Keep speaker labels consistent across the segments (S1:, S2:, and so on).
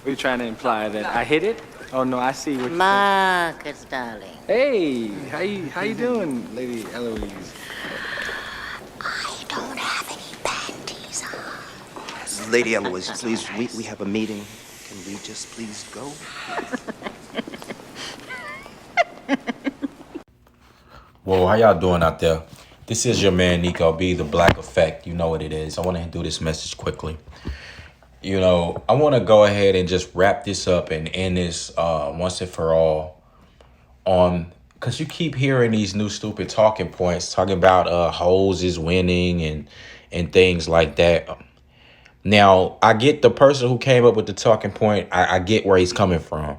S1: We're trying to imply that I hit it? Oh no, I see what you're saying.
S2: Marcus, darling.
S1: Hey, how you doing, Lady Eloise?
S2: I don't have any panties on.
S3: Lady Eloise, please, we have a meeting. Can we just please go?
S4: Well, how y'all doing out there? This is your man Nico B, the Black Effect. You know what it is. I want to do this message quickly. I want to go ahead and just wrap this up and end this once and for all on because you keep hearing these new stupid talking points talking about hoes is winning and things like that. Now, I get the person who came up with the talking point. I get where he's coming from.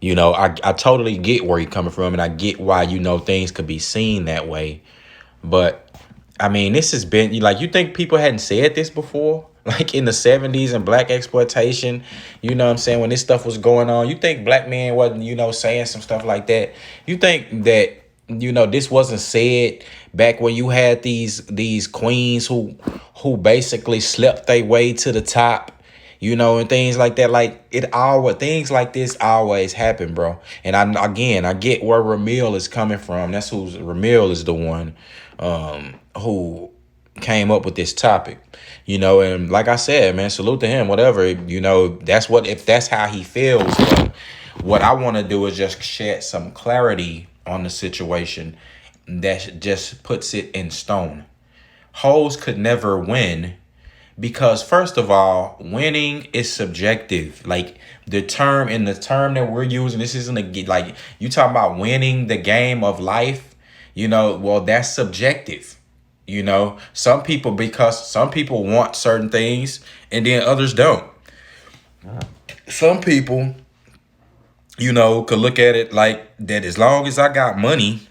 S4: I totally get where he's coming from, and I get why, things could be seen that way. But, I mean, this has been, like, you think people hadn't said this before? Like, in the 70s and black exploitation, you know what I'm saying, when this stuff was going on, you think black men wasn't, saying some stuff like that? You think that, this wasn't said back when you had these queens who basically slept their way to the top, and things like that. Like things like this always happen, bro. And I get where Ramil is coming from. Ramil is the one who came up with this topic, and like I said, man, salute to him, whatever, if that's how he feels. But what I want to do is just shed some clarity on the situation that just puts it in stone. Hoes could never win because, first of all, winning is subjective. Like the term that we're using, this isn't like you talking about winning the game of life, well, that's subjective. Because some people want certain things and then others don't. Some people, could look at it like that as long as I got money,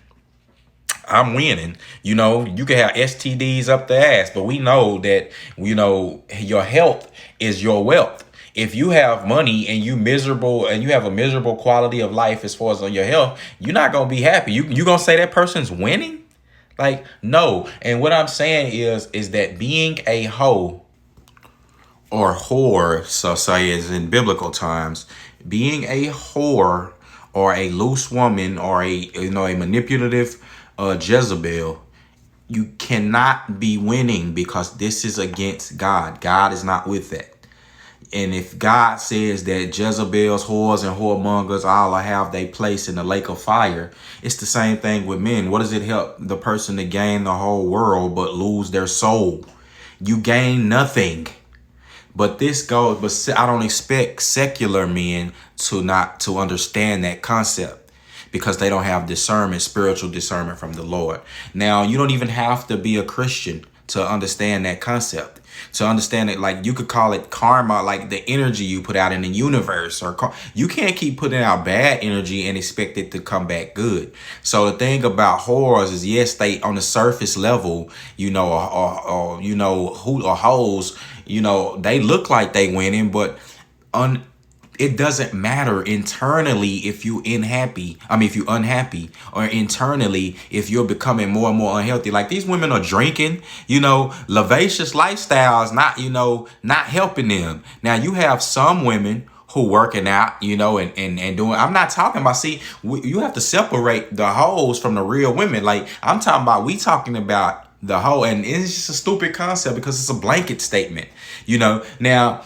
S4: I'm winning. You can have STDs up the ass, but we know that, your health is your wealth. If you have money and you miserable and you have a miserable quality of life as far as on your health, you're not going to be happy. You going to say that person's winning? Like, no. And what I'm saying is that being a hoe or whore, so say is in biblical times, being a whore or a loose woman or a manipulative Jezebel, you cannot be winning because this is against God. God is not with that. And if God says that Jezebel's whores and whoremongers all have their place in the lake of fire, it's the same thing with men. What does it help the person to gain the whole world but lose their soul? You gain nothing. But I don't expect secular men to understand that concept because they don't have spiritual discernment from the Lord. Now, you don't even have to be a Christian to understand that concept. To understand it, like you could call it karma, like the energy you put out in the universe, you can't keep putting out bad energy and expect it to come back good. So the thing about whores is, yes, they on the surface level, hoes, they look like they winning, but it doesn't matter internally if you unhappy, or internally if you're becoming more and more unhealthy. Like these women are drinking, lavacious lifestyles, not helping them. Now you have some women who working out, and doing, I'm not talking about, you have to separate the hoes from the real women. Like I'm talking about the hoe, and it's just a stupid concept because it's a blanket statement, now.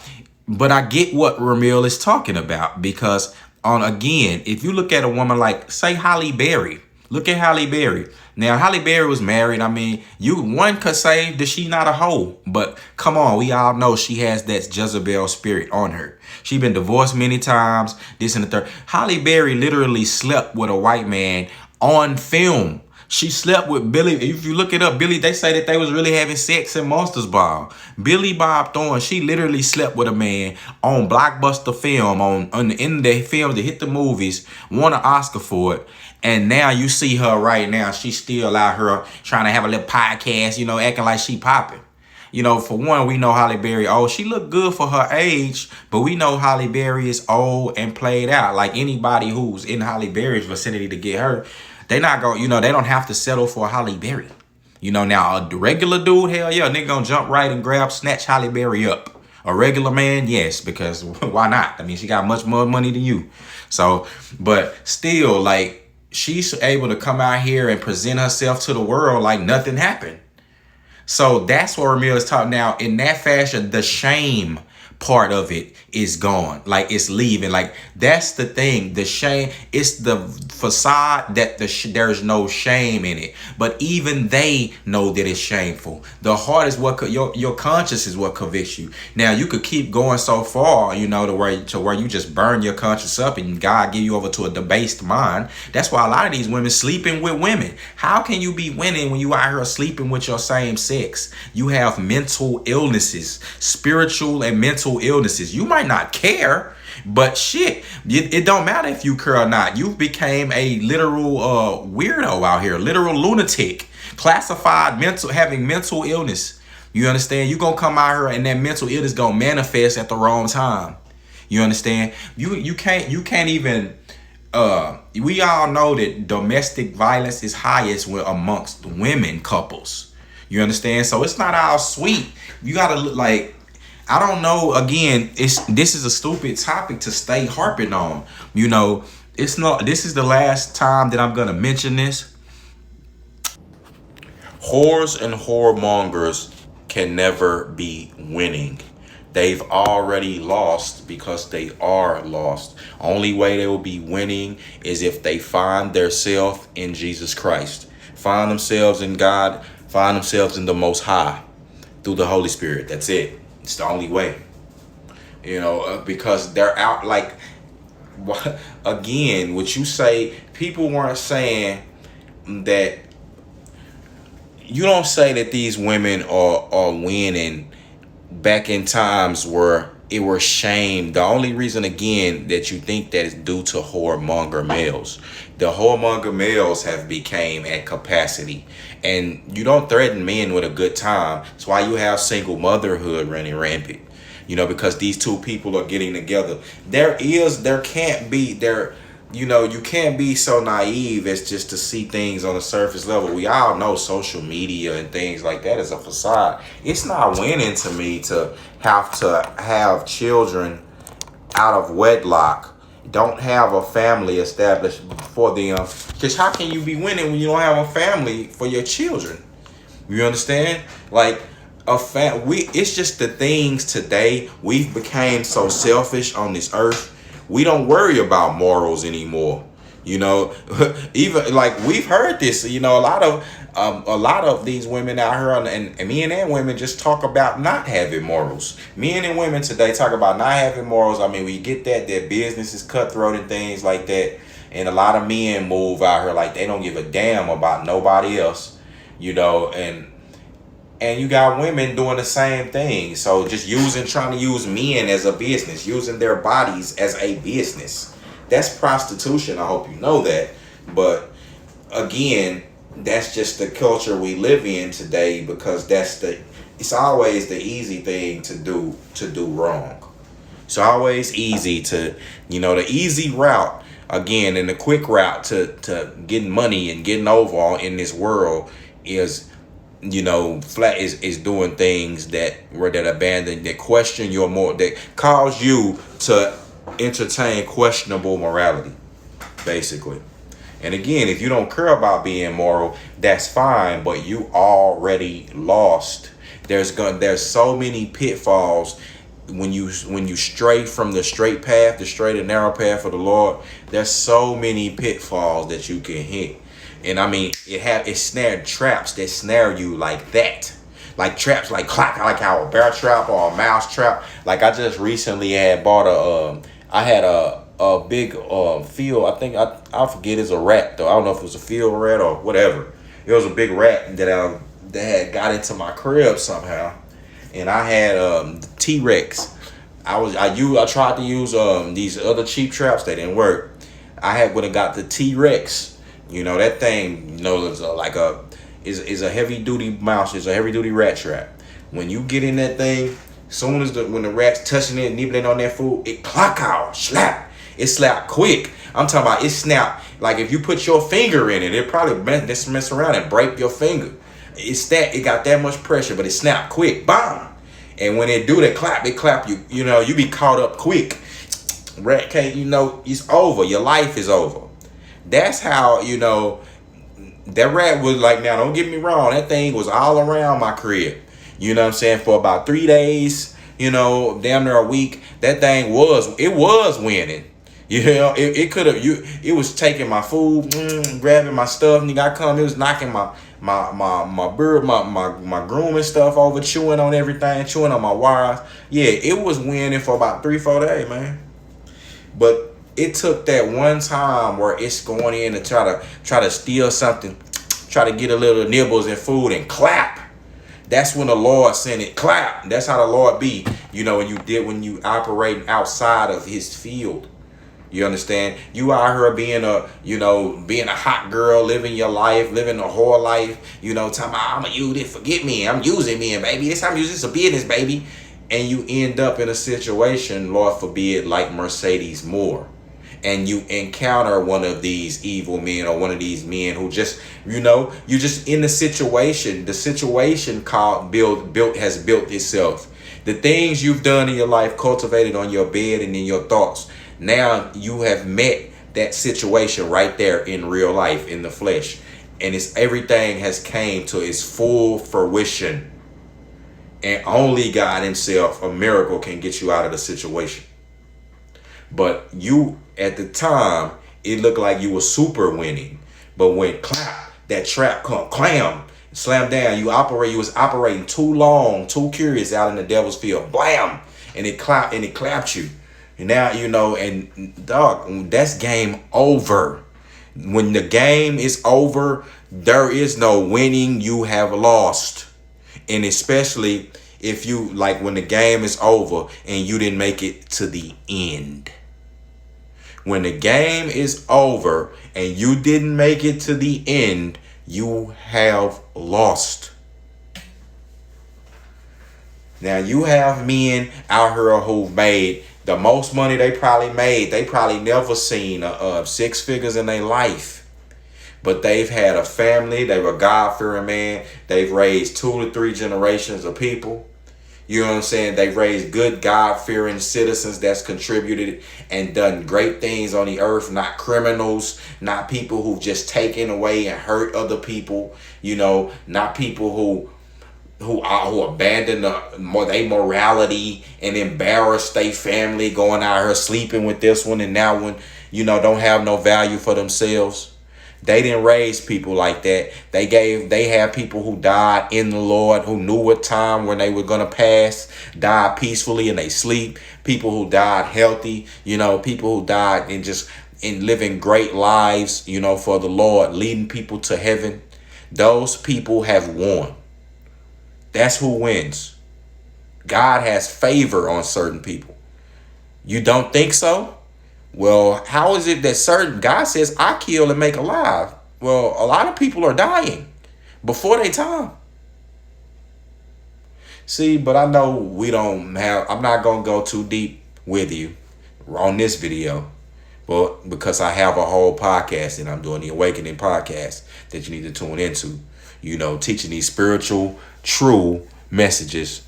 S4: But I get what Ramil is talking about because if you look at a woman like, say, Halle Berry, look at Halle Berry. Now, Halle Berry was married. I mean, one could say that she not a hoe, but come on, we all know she has that Jezebel spirit on her. She been divorced many times, this and the third. Halle Berry literally slept with a white man on film. She slept with Billy. If you look it up, they say that they was really having sex in Monsters Ball. Billy Bob Thorne, she literally slept with a man on blockbuster film, in the film that hit the movies, won an Oscar for it. And now you see her right now. She's still out here trying to have a little podcast, acting like she popping. For one, we know Halle Berry, she looked good for her age, but we know Halle Berry is old and played out. Like anybody who's in Halle Berry's vicinity to get her, they not going, they don't have to settle for a Halle Berry. Now a regular dude, hell yeah, nigga gonna jump right and snatch Halle Berry up. A regular man, yes, because why not? I mean, she got much more money than you. So, but still, like, she's able to come out here and present herself to the world like nothing happened. So that's what Ramil is talking now. In that fashion, the shame part of it is gone. Like, it's leaving. Like, that's the thing. The shame, it's the facade that there's no shame in it. But even they know that it's shameful. The heart is what your conscience is what convicts you. Now, you could keep going so far, you know, to where you just burn your conscience up and God give you over to a debased mind. That's why a lot of these women sleeping with women. How can you be winning when you out here sleeping with your same sex? You have mental illnesses, spiritual and mental illnesses. You might not care, but shit, it don't matter if you care or not. You became a literal weirdo out here, literal lunatic, classified having mental illness. You understand? You gonna come out here and that mental illness gonna manifest at the wrong time. You understand? You can't even. We all know that domestic violence is highest amongst women couples. You understand? So it's not all sweet. You gotta look like. I don't know. Again, this is a stupid topic to stay harping on. You know, it's not. This is the last time that I'm gonna mention this. Whores and whoremongers can never be winning. They've already lost because they are lost. Only way they will be winning is if they find their self in Jesus Christ, find themselves in God, find themselves in the Most High through the Holy Spirit. That's it. It's the only way, you know, because they're out. Like, again, what you say, people weren't saying that. You don't say that these women are winning back in times where it were shame. The only reason, again, that you think that is due to whoremonger males. The whoremonger males have became at capacity. And you don't threaten men with a good time. That's why you have single motherhood running rampant. You know, because these two people are getting together. You can't be so naive as just to see things on the surface level. We all know social media and things like that is a facade. It's not winning to me to have children out of wedlock, don't have a family established for them. Because how can you be winning when you don't have a family for your children? You understand? Like, it's just the things today. We've became so selfish on this earth. We don't worry about morals anymore. You know, even like we've heard this, you know, a lot of these women out here and men and women just talk about not having morals. Men and women today talk about not having morals. I mean, we get that business is cutthroat and things like that. And a lot of men move out here like they don't give a damn about nobody else, you know, and you got women doing the same thing. So just trying to use men as a business, using their bodies as a business. That's prostitution. I hope you know that. But again, that's just the culture we live in today, because it's always the easy thing to do wrong. It's always easy to, you know, the easy route, again, and the quick route to getting money and getting over in this world is, you know, flat is doing things that abandon, that question your that cause you to entertain questionable morality, basically. And again, if you don't care about being moral, that's fine, but you already lost. There's so many pitfalls when you stray from the straight path, the straight and narrow path of the Lord. There's so many pitfalls that you can hit. And I mean, it snared traps that snare you like that. Like traps, like how a bear trap or a mouse trap. Like I just recently had bought I had a big field. I think I forget it's a rat though. I don't know if it was a field rat or whatever. It was a big rat that had got into my crib somehow. And I had the T-Rex. I tried to use these other cheap traps. They didn't work. would have got the T-Rex. You know, that thing, you know, is a heavy duty mouse. It's a heavy duty rat trap. When you get in that thing, soon as when the rat's touching it, nibbling on that food, it clock out, slap. It slap quick. I'm talking about it snap. Like if you put your finger in it, it probably mess around and break your finger. It got that much pressure, but it snapped quick. Bam! And when it do that clap, it clap you. You know, you be caught up quick. Rat cake, you know, it's over. Your life is over. That's how, you know, that rat was like, now don't get me wrong, that thing was all around my crib. You know what I'm saying? For about 3 days, you know, damn near a week, that thing was winning. You know, it could have, it was taking my food, grabbing my stuff, nigga. I come, it was knocking my bird, my grooming stuff over, chewing on everything, chewing on my wires. Yeah, it was winning for about 3-4 days, man. But it took that one time where it's going in to try to steal something, try to get a little nibbles and food and clap. That's when the Lord sent it. Clap. That's how the Lord be. You know, when you operating outside of his field. You understand? You out here being a hot girl, living your life, living a whole life, you know, talking about, I'm gonna use it, forget me, I'm using me, baby. This time I'm using this a business, baby. And you end up in a situation, Lord forbid, like Mercedes Moore. And you encounter one of these evil men or one of these men who just, you know, you just in the situation has built itself. The things you've done in your life cultivated on your bed and in your thoughts. Now you have met that situation right there in real life, in the flesh. And everything has came to its full fruition. And only God himself, a miracle, can get you out of the situation. But you, at the time, it looked like you were super winning. But when that trap come, slam down, you was operating too long, too curious out in the devil's field. Blam! And it clapped you. And now, you know, and dog, that's game over. When the game is over, there is no winning. You have lost. And especially if you, like, when the game is over and you didn't make it to the end. When the game is over and you didn't make it to the end, you have lost. Now, you have men out here who've made the most money they probably made. They probably never seen six figures in their life. But they've had a family. They were God-fearing man. They've raised 2 to 3 generations of people. You know what I'm saying? They've raised good God-fearing citizens that's contributed and done great things on the earth. Not criminals. Not people who've just taken away and hurt other people. You know, not people who abandon their morality and embarrass their family, going out here sleeping with this one and that one, you know, don't have no value for themselves. They didn't raise people like that. They had people who died in the Lord, who knew what time when they were going to pass, died peacefully in their sleep. People who died healthy, you know, people who died in living great lives, you know, for the Lord, leading people to heaven. Those people have won. That's who wins. God has favor on certain people. You don't think so? Well, how is it that God says, I kill and make alive? Well, a lot of people are dying before their time. See, but I know I'm not going to go too deep with you on this video, but because I have a whole podcast and I'm doing the Awakening podcast that you need to tune into, you know, teaching these spiritual, true messages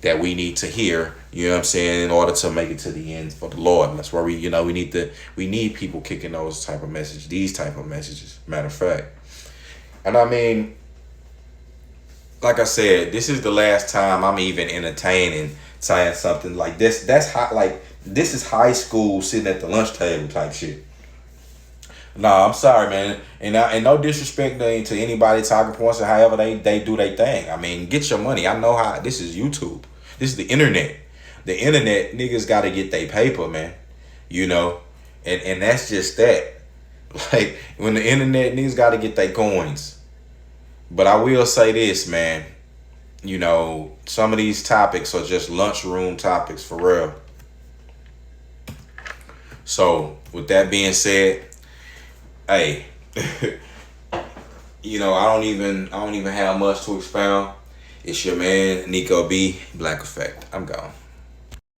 S4: that we need to hear, you know what I'm saying, in order to make it to the end for the Lord. That's where we need people kicking these type of messages, matter of fact. And I mean, like I said, this is the last time I'm even entertaining saying something like this. This is high school sitting at the lunch table type shit. Nah, I'm sorry, man. And no disrespect to anybody talking points or however they do their thing. I mean, get your money. I know how. This is YouTube. This is the internet. The internet, niggas got to get their paper, man. You know? And that's just that. Like, when the internet, niggas got to get their coins. But I will say this, man. You know, some of these topics are just lunchroom topics for real. So, with that being said, hey, you know, I don't even have much to expound. It's your man, Nico B, Black Effect. I'm gone.